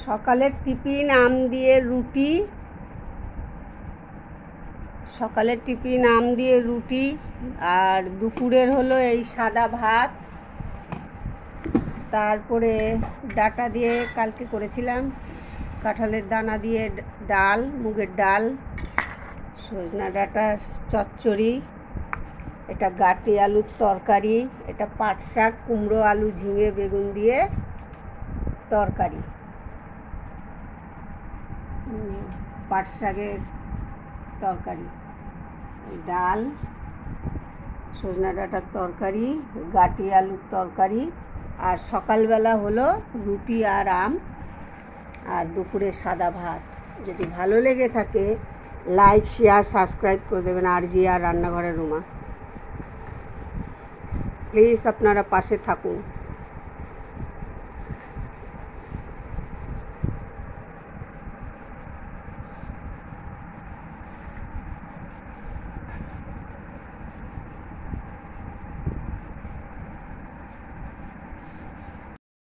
সকালের টিফিন আম দিয়ে রুটি, আর দুপুরের হলো এই সাদা ভাত, তারপরে ডাটা দিয়ে কালকে করেছিলাম কাঁঠালের দানা দিয়ে ডাল, মুগের ডাল, সজনা ডাঁটা চচ্চড়ি, এটা গাটি আলুর তরকারি, এটা পাট শাক, কুমড়ো, আলু, ঝিঙে, বেগুন দিয়ে তরকারি, পাট শাকের তরকারি, ডাল, সজনা ডাঁটার তরকারি, গাটি আলুর তরকারি, আর সকালবেলা হলো রুটি আর আম, আর দুপুরে সাদা ভাত। যদি ভালো লেগে থাকে লাইক, শেয়ার, সাবস্ক্রাইব করে দেবেন। RGR রান্নাঘরের রুমা, প্লিজ আপনারা পাশে থাকুন।